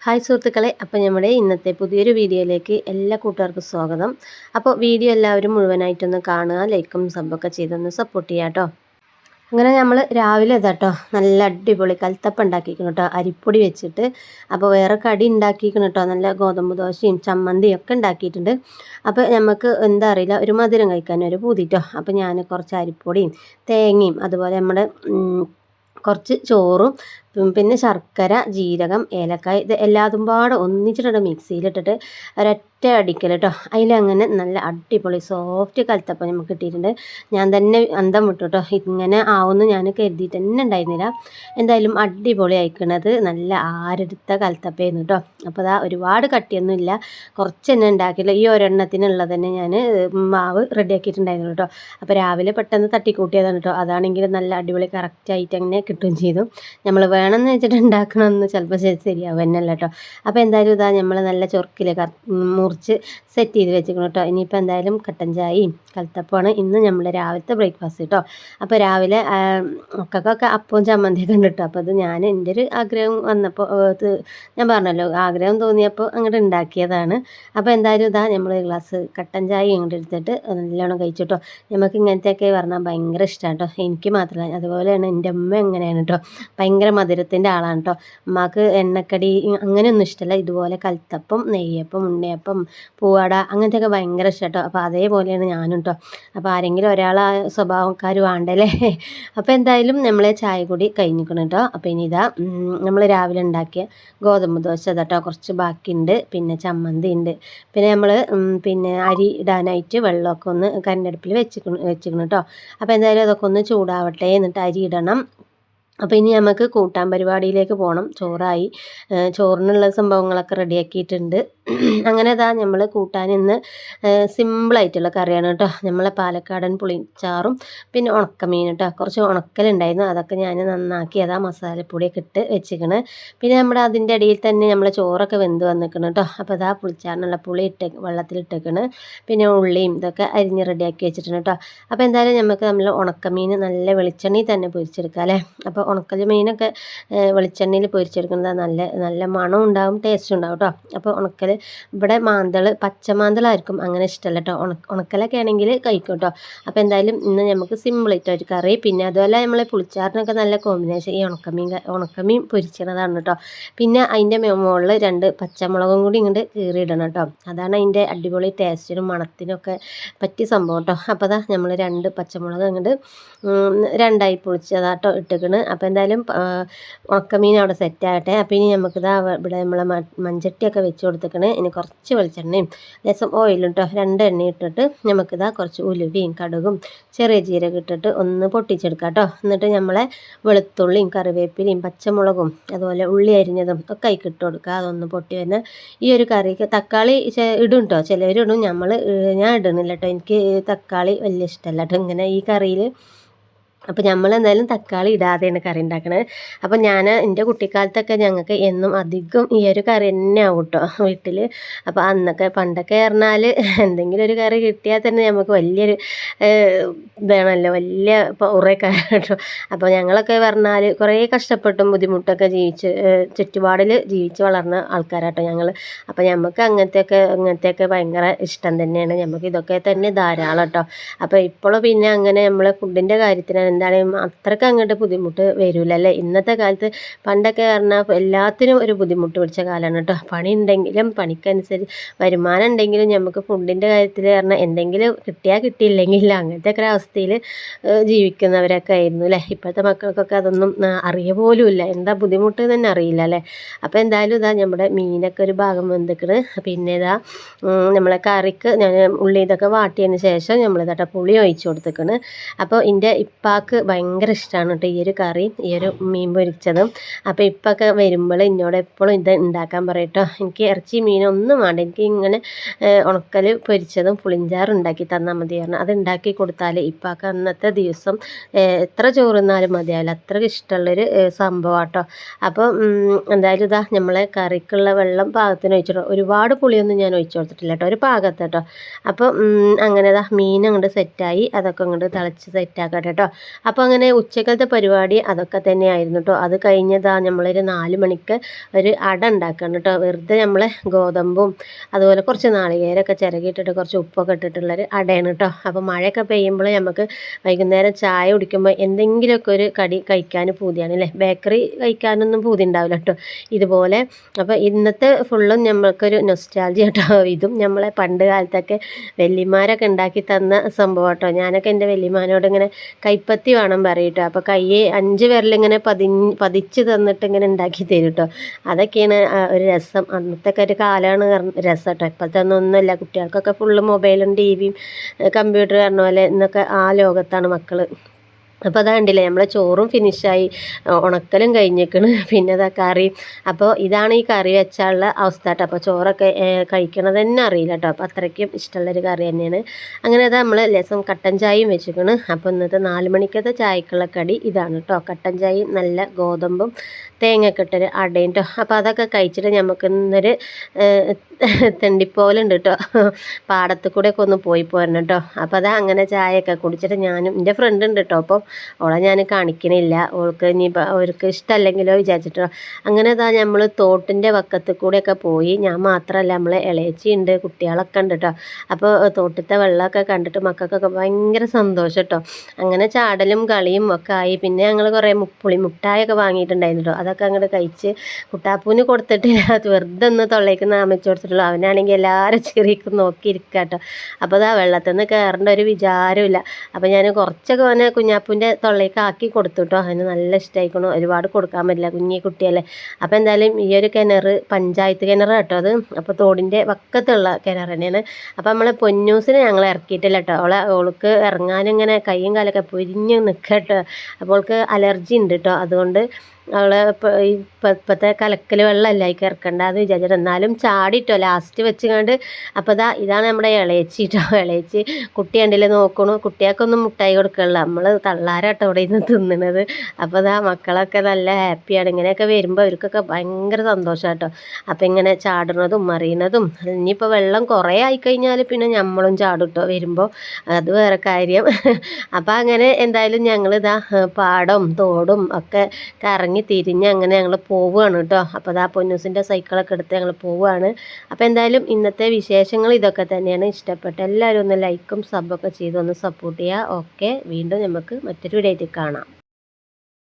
Hi സുഹൃത്തുക്കളെ, അപ്പോൾ നമ്മുടെ ഇന്നത്തെ പുതിയൊരു വീഡിയോയിലേക്ക് എല്ലാ കൂട്ടുകാർക്കും സ്വാഗതം. അപ്പോൾ വീഡിയോ എല്ലാവരും മുഴുവനായിട്ടൊന്ന് കാണുക, ലൈക്കും സബ്ബൊക്കെ ചെയ്തൊന്ന് സപ്പോർട്ട് ചെയ്യുക കേട്ടോ. അങ്ങനെ നമ്മൾ രാവിലെ ഇതാട്ടോ നല്ല അടിപൊളി കൽത്തപ്പം ഉണ്ടാക്കിക്കണം കേട്ടോ, അരിപ്പൊടി വെച്ചിട്ട്. അപ്പോൾ വേറെ കടി ഉണ്ടാക്കിക്കണം കേട്ടോ, നല്ല ഗോതമ്പ് ദോശയും ചമ്മന്തിയും ഒക്കെ ഉണ്ടാക്കിയിട്ടുണ്ട്. അപ്പോൾ നമുക്ക് എന്താ അറിയില്ല, ഒരു മധുരം കഴിക്കാൻ ഒരു പൂതിട്ടോ. അപ്പോൾ ഞാൻ കുറച്ച് അരിപ്പൊടിയും തേങ്ങയും അതുപോലെ നമ്മുടെ കുറച്ച് ചോറും പിന്നെ ശർക്കര, ജീരകം, ഏലക്കായ് ഇത് എല്ലാതും പാടെ ഒന്നിച്ചിട്ട് മിക്സിയിലിട്ടിട്ട് ഒരൊറ്റ അടിക്കൽ കേട്ടോ. അതിലങ്ങനെ നല്ല അടിപൊളി സോഫ്റ്റ് കൽത്തപ്പം നമുക്ക് കിട്ടിയിട്ടുണ്ട്. ഞാൻ തന്നെ അന്തം വിട്ടു കേട്ടോ, ഇങ്ങനെ ആവുമെന്ന് ഞാൻ കരുതിയിട്ട് തന്നെ ഉണ്ടായിരുന്നില്ല. എന്തായാലും അടിപൊളി അയക്കണത് നല്ല ആരെടുത്ത കൽത്തപ്പയായിരുന്നു കേട്ടോ. അപ്പോൾ അതാ ഒരുപാട് കട്ടിയൊന്നും ഇല്ല, കുറച്ച് തന്നെ ഉണ്ടാക്കിയില്ല. ഈ ഒരെണ്ണത്തിനുള്ളത് തന്നെ ഞാൻ മാവ് റെഡിയാക്കിയിട്ടുണ്ടായിരുന്നു കേട്ടോ. അപ്പോൾ രാവിലെ പെട്ടെന്ന് തട്ടിക്കൂട്ടിയതാണ് കേട്ടോ. അതാണെങ്കിൽ നല്ല അടിപൊളി കറക്റ്റായിട്ട് അങ്ങനെ കിട്ടുകയും ചെയ്തു. നമ്മൾ വേണമെന്ന് വെച്ചിട്ട് ഉണ്ടാക്കണമെന്ന് ചിലപ്പോൾ ശരിയാവുന്നല്ല കേട്ടോ. അപ്പോൾ എന്തായാലും ഇതാ നമ്മൾ നല്ല ചൊറുക്കിൽ മുറിച്ച് സെറ്റ് ചെയ്ത് വെച്ചിരിക്കണം കേട്ടോ. ഇനിയിപ്പോൾ എന്തായാലും കട്ടൻ ചായയും കൽത്തപ്പമാണ് ഇന്ന് നമ്മൾ രാവിലത്തെ ബ്രേക്ക്ഫാസ്റ്റ് കേട്ടോ. അപ്പോൾ രാവിലെ മക്കൾക്കൊക്കെ അപ്പവും ചമ്മന്തിയൊക്കെ ഉണ്ട് കേട്ടോ. അപ്പോൾ അത് ഞാൻ എൻ്റെ ഒരു ആഗ്രഹം വന്നപ്പോൾ ഞാൻ പറഞ്ഞല്ലോ, ആഗ്രഹം തോന്നിയപ്പോൾ അങ്ങോട്ട് ഉണ്ടാക്കിയതാണ്. അപ്പോൾ എന്തായാലും ഇതാ നമ്മൾ ഒരു ഗ്ലാസ് കട്ടൻ ചായ ഇങ്ങോട്ട് എടുത്തിട്ട് നല്ലോണം കഴിച്ചു കേട്ടോ. നമുക്ക് ഇങ്ങനത്തെയൊക്കെ പറഞ്ഞാൽ ഭയങ്കര ഇഷ്ടമാണ് കേട്ടോ. എനിക്ക് മാത്രമല്ല, അതുപോലെയാണ് എൻ്റെ അമ്മ എങ്ങനെയാണ് കേട്ടോ, ഭയങ്കര മധുരത്തിൻ്റെ ആളാണ് കേട്ടോ. അമ്മക്ക് എണ്ണക്കടി അങ്ങനെയൊന്നും ഇഷ്ടമല്ല. ഇതുപോലെ കൽത്തപ്പം, നെയ്യപ്പം, ഉണ്ണിയപ്പം, പൂവട അങ്ങനത്തെയൊക്കെ ഭയങ്കര ഇഷ്ടം കേട്ടോ. അപ്പോൾ അതേപോലെയാണ് ഞാനും കേട്ടോ. അപ്പോൾ ആരെങ്കിലും ഒരാളെ സ്വഭാവക്കാർ വേണ്ടല്ലേ. അപ്പോൾ എന്തായാലും നമ്മളെ ചായ കൂടി കഴിഞ്ഞിരിക്കണം കേട്ടോ. അപ്പോൾ ഇനി ഇതാ നമ്മൾ രാവിലെ ഉണ്ടാക്കിയ ഗോതമ്പ് ദോശ കേട്ടോ, കുറച്ച് ബാക്കിയുണ്ട്. പിന്നെ ചമ്മന്തി ഉണ്ട്. പിന്നെ നമ്മൾ പിന്നെ അരി ഇടാനായിട്ട് വെള്ളമൊക്കെ ഒന്ന് കരണ്ടടുപ്പിൽ വെച്ചിക്കണം കേട്ടോ. അപ്പോൾ എന്തായാലും അതൊക്കെ ഒന്ന് ചൂടാവട്ടെ, എന്നിട്ട് അരി ഇടണം. അപ്പോൾ ഇനി നമുക്ക് കൂട്ടാൻ പരിപാടിയിലേക്ക് പോകണം. ചോറായി, ചോറിനുള്ള സംഭവങ്ങളൊക്കെ റെഡിയാക്കിയിട്ടുണ്ട്. അങ്ങനെ ഇതാ നമ്മൾ കൂട്ടാൻ ഇന്ന് സിമ്പിളായിട്ടുള്ള കറിയാണ് കേട്ടോ. നമ്മളെ പാലക്കാടൻ പുളിച്ചാറും പിന്നെ ഉണക്കമീൻ കേട്ടോ. കുറച്ച് ഉണക്കലുണ്ടായിരുന്നു, അതൊക്കെ ഞാൻ നന്നാക്കി അതാ മസാലപ്പൊടിയൊക്കെ ഇട്ട് വെച്ചിക്കണ്. പിന്നെ നമ്മുടെ അതിൻ്റെ ഇടയിൽ തന്നെ നമ്മളെ ചോറൊക്കെ വെന്ത് വന്നിക്കണം കേട്ടോ. അപ്പോൾ അതാ പുളിച്ചാറിനുള്ള പുളി വെള്ളത്തിലിട്ടേക്കണ്. പിന്നെ ഉള്ളിയും ഇതൊക്കെ അരിഞ്ഞ് റെഡിയാക്കി വെച്ചിട്ടുണ്ട് കേട്ടോ. അപ്പോൾ എന്തായാലും നമുക്ക് നമ്മൾ ഉണക്കമീൻ നല്ല വെളിച്ചെണ്ണയിൽ തന്നെ പൊരിച്ചെടുക്കാം അല്ലേ. അപ്പോൾ ഉണക്കൽ മീനൊക്കെ വെളിച്ചെണ്ണയിൽ പൊരിച്ചെടുക്കുന്നത് നല്ല മണം ഉണ്ടാവും, ടേസ്റ്റ് ഉണ്ടാവും കേട്ടോ. അപ്പോൾ ഉണക്കൽ ഇവിടെ പച്ചമാന്തളായിരിക്കും അങ്ങനെ ഇഷ്ടമല്ല കേട്ടോ. ഉണക്കലൊക്കെ ആണെങ്കിൽ കഴിക്കും കേട്ടോ. അപ്പോൾ എന്തായാലും ഇന്ന് നമുക്ക് സിമ്പിളായിട്ട് ഒരു കറി, പിന്നെ അതുപോലെ നമ്മളെ പുളിച്ചാറിനൊക്കെ നല്ല കോമ്പിനേഷൻ ഈ ഉണക്കമീൻ പൊരിച്ചതാണ് കേട്ടോ. പിന്നെ അതിൻ്റെ മുകളിൽ 2 പച്ചമുളകും കൂടി ഇങ്ങോട്ട് കീറിയിടണം കേട്ടോ. അതാണ് അതിൻ്റെ അടിപൊളി ടേസ്റ്റിനും മണത്തിനൊക്കെ പറ്റിയ സംഭവം കേട്ടോ. അപ്പോൾ അതാ നമ്മൾ 2 പച്ചമുളക് അങ്ങോട്ട് 2ആയി പൊളിച്ചതാട്ടോ ഇട്ടേക്കണ്. അപ്പോൾ എന്തായാലും ഉണക്കമീൻ അവിടെ സെറ്റാകട്ടെ. അപ്പോൾ ഇനി നമുക്കിതാ ഇവിടെ നമ്മളെ മൺചട്ടിയൊക്കെ വെച്ച് കൊടുത്തേക്കണ്. ഇനി കുറച്ച് വെളിച്ചെണ്ണയും ലേശം ഓയിലും കേട്ടോ, 2 എണ്ണ ഇട്ടിട്ട് നമുക്കിതാ കുറച്ച് ഉലുവയും കടുകും ചെറിയ ജീരകം ഇട്ടിട്ട് ഒന്ന് പൊട്ടിച്ചെടുക്കാം കേട്ടോ. എന്നിട്ട് നമ്മളെ വെളുത്തുള്ളിയും കറിവേപ്പിലയും പച്ചമുളകും അതുപോലെ ഉള്ളി അരിഞ്ഞതും ഒക്കെ അതിൽ ഇട്ട് കൊടുക്കുക. അതൊന്ന് പൊട്ടി വരുന്ന ഈ ഒരു കറിക്ക് തക്കാളി ഇടും കേട്ടോ, ചിലവരിടും. ഞാൻ ഇടുന്നില്ല കേട്ടോ, എനിക്ക് തക്കാളി വലിയ ഇഷ്ടമല്ല കേട്ടോ ഇങ്ങനെ ഈ കറിയിൽ. അപ്പോൾ നമ്മൾ എന്തായാലും തക്കാളി ഇടാതെയാണ് കറി ഉണ്ടാക്കണത്. അപ്പോൾ ഞാൻ എൻ്റെ കുട്ടിക്കാലത്തൊക്കെ ഞങ്ങൾക്ക് എന്നും അധികം ഈ ഒരു കറി തന്നെ ആവും കേട്ടോ വീട്ടിൽ. അപ്പോൾ പണ്ടൊക്കെ പറഞ്ഞാൽ എന്തെങ്കിലും ഒരു കറി കിട്ടിയാൽ തന്നെ നമുക്ക് വലിയൊരു ഇതാണല്ലോ, വലിയ ഉറയൊക്കെ കേട്ടോ. അപ്പോൾ ഞങ്ങളൊക്കെ പറഞ്ഞാൽ കുറേ കഷ്ടപ്പെട്ടും ബുദ്ധിമുട്ടൊക്കെ ചുറ്റുപാടിൽ ജീവിച്ച് വളർന്ന ആൾക്കാരാട്ടോ ഞങ്ങൾ. അപ്പോൾ നമുക്ക് അങ്ങനത്തെയൊക്കെ ഭയങ്കര ഇഷ്ടം തന്നെയാണ്. നമുക്ക് ഇതൊക്കെ തന്നെ ധാരാളം കേട്ടോ. അപ്പോൾ ഇപ്പോഴും പിന്നെ അങ്ങനെ നമ്മൾ ഫുഡിൻ്റെ കാര്യത്തിന് എന്താണ് അത്രയ്ക്ക് അങ്ങോട്ട് ബുദ്ധിമുട്ട് വരില്ല അല്ലേ. ഇന്നത്തെ കാലത്ത് പണ്ടൊക്കെ പറഞ്ഞാൽ എല്ലാത്തിനും ഒരു ബുദ്ധിമുട്ട് പിടിച്ച കാലമാണ് കേട്ടോ. പണി ഉണ്ടെങ്കിലും പണിക്കനുസരിച്ച് വരുമാനം ഉണ്ടെങ്കിലും നമുക്ക് ഫുഡിൻ്റെ കാര്യത്തിൽ പറഞ്ഞാൽ എന്തെങ്കിലും കിട്ടിയില്ലെങ്കിൽ അങ്ങനത്തെ ഒക്കെ അവസ്ഥയിൽ ജീവിക്കുന്നവരൊക്കെ ആയിരുന്നു അല്ലേ. ഇപ്പോഴത്തെ മക്കൾക്കൊക്കെ അതൊന്നും അറിയ പോലും ഇല്ല, എന്താ ബുദ്ധിമുട്ട് തന്നെ അറിയില്ല അല്ലേ. അപ്പോൾ എന്തായാലും ഇതാ നമ്മുടെ മീനൊക്കെ ഒരു ഭാഗം വെന്തിക്കണ്. പിന്നെ ഇതാ നമ്മളെ കറിക്ക് ഞാൻ ഉള്ളി ഇതൊക്കെ വാട്ടിയതിന് ശേഷം നമ്മളിതാ പുളി ഒഴിച്ച് കൊടുത്തേക്കണ്. അപ്പോൾ എൻ്റെ ഇപ്പാക്ക് ഭയങ്കര ഇഷ്ടമാണ് കേട്ടോ ഈ ഒരു കറി, ഈ ഒരു മീൻ പൊരിച്ചതും. അപ്പോൾ ഇപ്പൊക്കെ വരുമ്പോൾ എന്നോട് എപ്പോഴും ഇത് ഉണ്ടാക്കാൻ പറയും കേട്ടോ. എനിക്ക് ഇറച്ചി മീനൊന്നും വേണ്ട, എനിക്ക് ഇങ്ങനെ ഉണക്കൽ പൊരിച്ചതും പുളിഞ്ചാറും ഉണ്ടാക്കി തന്നാൽ മതി പറഞ്ഞു. അത് ഉണ്ടാക്കി കൊടുത്താൽ ഇപ്പൊക്കെ അന്നത്തെ ദിവസം എത്ര ചോറുന്നാലും മതിയാവില്ല, അത്രയ്ക്ക് ഇഷ്ടമുള്ളൊരു സംഭവം കേട്ടോ. അപ്പോൾ എന്തായാലും ഇതാ നമ്മളെ കറിക്കുള്ള വെള്ളം പാകത്തിന് ഒഴിച്ചിട്ടോ. ഒരുപാട് പുളിയൊന്നും ഞാൻ ഒഴിച്ചു കൊടുത്തിട്ടില്ല കേട്ടോ, ഒരു പാകത്ത് കേട്ടോ. അപ്പോൾ അങ്ങനെ ഇതാ മീൻ അങ്ങോട്ട് സെറ്റായി, അതൊക്കെ അങ്ങോട്ട് തിളച്ച് സെറ്റാക്കട്ടെ കേട്ടോ. അപ്പോൾ അങ്ങനെ ഉച്ചക്കലത്തെ പരിപാടി അതൊക്കെ തന്നെയായിരുന്നു കേട്ടോ. അത് കഴിഞ്ഞതാ നമ്മളൊരു 4 മണിക്ക് ഒരു അട ഉണ്ടാക്കണം കേട്ടോ. വെറുതെ നമ്മൾ ഗോതമ്പും അതുപോലെ കുറച്ച് നാളികേരമൊക്കെ ചിരകിയിട്ടിട്ട് കുറച്ച് ഉപ്പൊക്കെ ഇട്ടിട്ടുള്ളൊരു അടയാണ് കേട്ടോ. അപ്പോൾ മഴയൊക്കെ പെയ്യുമ്പോൾ നമുക്ക് വൈകുന്നേരം ചായ കുടിക്കുമ്പോൾ എന്തെങ്കിലുമൊക്കെ ഒരു കടി കഴിക്കാൻ പൂതിയാണ് അല്ലേ. ബേക്കറി കഴിക്കാനൊന്നും പൂതി ഉണ്ടാവില്ല കേട്ടോ ഇതുപോലെ. അപ്പോൾ ഇന്നത്തെ ഫുള്ളും നമ്മൾക്കൊരു നൊസ്റ്റാൾജിയ കേട്ടോ. ഇതും നമ്മളെ പണ്ട് കാലത്തൊക്കെ വല്യമാരൊക്കെ ഉണ്ടാക്കി തന്ന സംഭവം കേട്ടോ. ഞാനൊക്കെ എൻ്റെ വല്യമാനോട് ഇങ്ങനെ കൈപ്പത്തി വേണം പറയും കേട്ടോ. അപ്പോൾ കയ്യെ 5 വിരലിങ്ങനെ പതിച്ച് തന്നിട്ട് ഇങ്ങനെ ഉണ്ടാക്കി തരും കേട്ടോ. അതൊക്കെയാണ് ഒരു രസം. അന്നത്തെ ഒരു കാലമാണ് രസം കേട്ടോ. ഇപ്പോഴത്തെ ഒന്നുമില്ല. കുട്ടികൾക്കൊക്കെ ഫുള്ള് മൊബൈലും ടി വിയും കമ്പ്യൂട്ടർ പറഞ്ഞ പോലെ ഇന്നൊക്കെ ആ ലോകത്താണ് മക്കൾ. അപ്പോൾ അത് കണ്ടില്ലേ, നമ്മളെ ചോറും ഫിനിഷായി, ഉണക്കലും കഴിഞ്ഞേക്കണ്. പിന്നെ അതാ കറി. അപ്പോൾ ഇതാണ് ഈ കറി വെച്ചാലുള്ള അവസ്ഥ കേട്ടോ. അപ്പോൾ ചോറൊക്കെ കഴിക്കണത് തന്നെ അറിയില്ല കേട്ടോ. അപ്പോൾ അത്രയ്ക്കും ഇഷ്ടമുള്ളൊരു കറി തന്നെയാണ്. അങ്ങനെ അതാ നമ്മൾ ലേസം കട്ടൻ ചായയും വെച്ചിരിക്കണ്. അപ്പോൾ ഇന്നത്തെ 4 മണിക്കത്തെ ചായക്കുള്ള കടി ഇതാണ് കേട്ടോ. കട്ടൻ ചായയും നല്ല ഗോതമ്പും തേങ്ങയൊക്കെ ഇട്ടൊരു അടയും കേട്ടോ. അപ്പോൾ അതൊക്കെ കഴിച്ചിട്ട് നമുക്ക് ഇന്നൊരു തെണ്ടിപ്പോലുണ്ട് കേട്ടോ. പാടത്ത് കൂടെയൊക്കെ ഒന്ന് പോയി പോരണം കേട്ടോ. അപ്പോൾ അതാ അങ്ങനെ ചായയൊക്കെ കുടിച്ചിട്ട് ഞാനും എൻ്റെ ഫ്രണ്ട് ഉണ്ട് കേട്ടോ. അപ്പോൾ ഓളെ ഞാൻ കാണിക്കണില്ല, ഓൾക്ക് ഇനി അവർക്ക് ഇഷ്ടമല്ലെങ്കിലോ വിചാരിച്ചിട്ടോ. അങ്ങനെ ഇതാ നമ്മൾ തോട്ടിൻ്റെ വക്കത്ത് കൂടെയൊക്കെ പോയി. ഞാൻ മാത്രമല്ല, നമ്മളെ ഇളയച്ചി ഉണ്ട്, കുട്ടികളൊക്കെ ഉണ്ട് കേട്ടോ. അപ്പോൾ തോട്ടത്തെ വെള്ളമൊക്കെ കണ്ടിട്ട് മക്കൾക്കൊക്കെ ഭയങ്കര സന്തോഷം കേട്ടോ. അങ്ങനെ ചാടലും കളിയും ഒക്കെ ആയി. പിന്നെ ഞങ്ങൾ കുറേ പുളിമുട്ടായൊക്കെ വാങ്ങിയിട്ടുണ്ടായിരുന്നു കേട്ടോ. അതൊക്കെ അങ്ങോട്ട് കഴിച്ച് കുട്ടാപ്പൂന് കൊടുത്തിട്ടില്ല, വെറുതെ ഒന്ന് തൊള്ളേക്ക് നാമിച്ച് കൊടുത്തിട്ടുള്ളൂ. അവനാണെങ്കിൽ എല്ലാവരും ചെറിയൊക്കെ നോക്കിയിരിക്കുക കേട്ടോ. അപ്പോൾ അതാ വെള്ളത്തിൽ നിന്ന് കയറേണ്ട ഒരു വിചാരമില്ല. അപ്പോൾ ഞാൻ കുറച്ചൊക്കെ അവനെ കുഞ്ഞാപ്പൂൻ്റെ തൊള്ളേക്ക് ആക്കി കൊടുത്തു കേട്ടോ. അതിന് നല്ല ഇഷ്ടമായിക്കണു. ഒരുപാട് കൊടുക്കാൻ പറ്റില്ല, കുഞ്ഞി കുട്ടിയല്ലേ. അപ്പോൾ എന്തായാലും ഈ ഒരു കിണർ പഞ്ചായത്ത് കിണർ കേട്ടോ അത്. അപ്പോൾ തോടിൻ്റെ വക്കത്തുള്ള കിണർ തന്നെയാണ്. അപ്പോൾ നമ്മളെ പൊന്നൂസിനെ ഞങ്ങൾ ഇറക്കിയിട്ടില്ല കേട്ടോ. ഓൾക്ക് ഇറങ്ങാനിങ്ങനെ കൈയും കാലൊക്കെ പൊരിഞ്ഞ് നിൽക്കുക കേട്ടോ. അപ്പോൾ അവൾക്ക് അലർജി ഉണ്ട് കേട്ടോ. അതുകൊണ്ട് അവളെ ഇപ്പോഴത്തെ കലക്കൽ വെള്ളമല്ല അതിൽ ഇറക്കണ്ടെന്ന് വിചാരിച്ചിട്ട് എന്നാലും ചാടിട്ടോ ലാസ്റ്റ് വെച്ചുകൊണ്ട്. അപ്പോൾ ഇതാണ് നമ്മുടെ ഇളയച്ചി കേട്ടോ. ഇളയച്ചി കുട്ടി കണ്ടില്ലേ നോക്കണു. കുട്ടികൾക്കൊന്നും മുട്ടായി കൊടുക്കണില്ല, നമ്മൾ തള്ളാരാട്ടോ ഇവിടെ നിന്ന് തിന്നണത്. അപ്പോൾ മക്കളൊക്കെ നല്ല ഹാപ്പിയാണ്. ഇങ്ങനെയൊക്കെ വരുമ്പോൾ അവർക്കൊക്കെ ഭയങ്കര സന്തോഷം കേട്ടോ. അപ്പോൾ ഇങ്ങനെ ചാടുന്നതും മറിയുന്നതും. ഇനിയിപ്പോൾ വെള്ളം കുറേ ആയിക്കഴിഞ്ഞാൽ പിന്നെ നമ്മളും ചാടും കേട്ടോ വരുമ്പോൾ, അത് വേറെ കാര്യം. അപ്പോൾ അങ്ങനെ എന്തായാലും ഞങ്ങളിതാ പാടം തോടും ഒക്കെ കറങ്ങി തിരിഞ്ഞ് അങ്ങനെ ഞങ്ങൾ പോവുകയാണ് കേട്ടോ. അപ്പോൾ പൊന്നൂസിൻ്റെ സൈക്കിളൊക്കെ എടുത്ത് ഞങ്ങൾ പോവുകയാണ്. അപ്പോൾ എന്തായാലും ഇന്നത്തെ വിശേഷങ്ങൾ ഇതൊക്കെ തന്നെയാണ്. ഇഷ്ടപ്പെട്ട എല്ലാവരും ഒന്ന് ലൈക്കും സബ്ബൊക്കെ ചെയ്തൊന്ന് സപ്പോർട്ട് ചെയ്യുക. ഓക്കെ, വീണ്ടും നമുക്ക് മറ്റൊരു വീഡിയോ ആയിട്ട് കാണാം.